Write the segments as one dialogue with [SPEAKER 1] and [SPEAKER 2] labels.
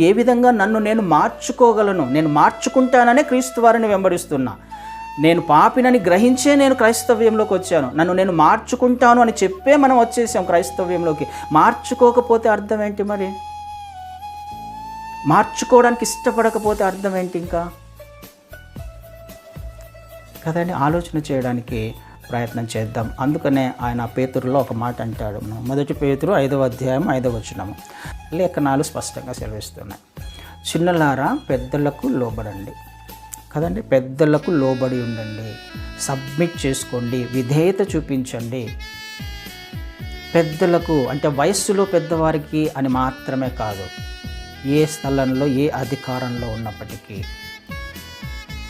[SPEAKER 1] ఏ విధంగా నన్ను నేను మార్చుకోగలను, నేను మార్చుకుంటాననే క్రీస్తు వారిని వెంబడిస్తున్నా. నేను పాపినని గ్రహించే నేను క్రైస్తవ్యంలోకి వచ్చాను. నన్ను నేను మార్చుకుంటాను అని చెప్పే మనం వచ్చేసాం క్రైస్తవ్యంలోకి. మార్చుకోకపోతే అర్థం ఏంటి? మరి మార్చుకోవడానికి ఇష్టపడకపోతే అర్థం ఏంటి? ఇంకా కదండి, ఆలోచన చేయడానికి ప్రయత్నం చేద్దాం. అందుకనే ఆయన పేతురులో ఒక మాట అంటాడు. మొదటి పేతురు 5వ అధ్యాయం 5వ వచనము. లేఖనాలు స్పష్టంగా సెలవిస్తున్నాయి. చిన్నలారా పెద్దలకు లోబడండి. కదండి, పెద్దలకు లోబడి ఉండండి, సబ్మిట్ చేసుకోండి, విధేయత చూపించండి. పెద్దలకు అంటే వయస్సులో పెద్దవారికి అని మాత్రమే కాదు, ఏ స్థలంలో ఏ అధికారంలో ఉన్నప్పటికీ.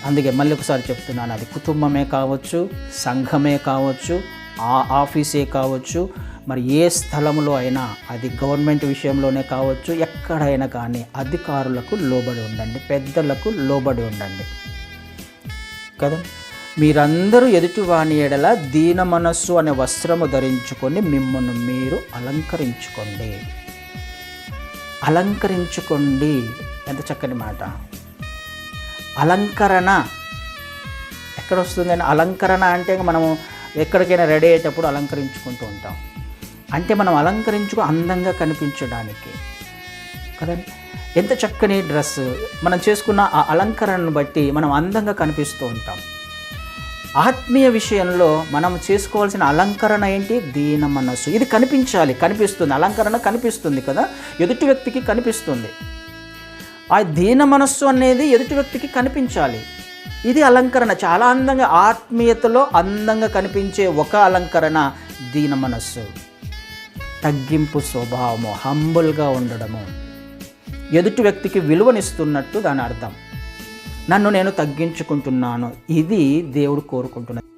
[SPEAKER 1] అందుకే మళ్ళీ ఒకసారి చెప్తున్నాను, అది కుటుంబమే కావచ్చు, సంఘమే కావచ్చు, ఆఫీసే కావచ్చు, మరి ఏ స్థలంలో అయినా, అది గవర్నమెంట్ విషయంలోనే కావచ్చు, ఎక్కడైనా కానీ అధికారులకు లోబడి ఉండండి, పెద్దలకు లోబడి ఉండండి. కదా, మీరందరూ ఎదుటివాని ఎడల దీన మనస్సు అనే వస్త్రము ధరించుకొని మిమ్మల్ని మీరు అలంకరించుకోండి. అలంకరించుకోండి, ఎంత చక్కని మాట. అలంకరణ ఎక్కడ వస్తుందండి? అలంకరణ అంటే మనము ఎక్కడికైనా రెడీ అయ్యేటప్పుడు అలంకరించుకుంటూ ఉంటాం. అంటే మనం అందంగా కనిపించడానికి కదండి. ఎంత చక్కని డ్రెస్ మనం చేసుకున్న ఆ అలంకరణను బట్టి మనం అందంగా కనిపిస్తూ ఉంటాం. ఆత్మీయ విషయంలో మనం చేసుకోవాల్సిన అలంకరణ ఏంటి? దీన మనస్సు. ఇది కనిపించాలి, కనిపిస్తుంది. అలంకరణ కనిపిస్తుంది కదా, ఎదుటి వ్యక్తికి కనిపిస్తుంది. ఆ దీన మనస్సు అనేది ఎదుటి వ్యక్తికి కనిపించాలి. ఇది అలంకరణ. చాలా అందంగా, ఆత్మీయతలో అందంగా కనిపించే ఒక అలంకరణ దీన మనస్సు. తగ్గింపు స్వభావము, హంబుల్గా ఉండడము, ఎదుటి వ్యక్తికి విలువనిస్తున్నట్టు దాని అర్థం. నన్ను నేను తగ్గించుకుంటున్నాను, ఇది దేవుడు కోరుకుంటున్నాడు.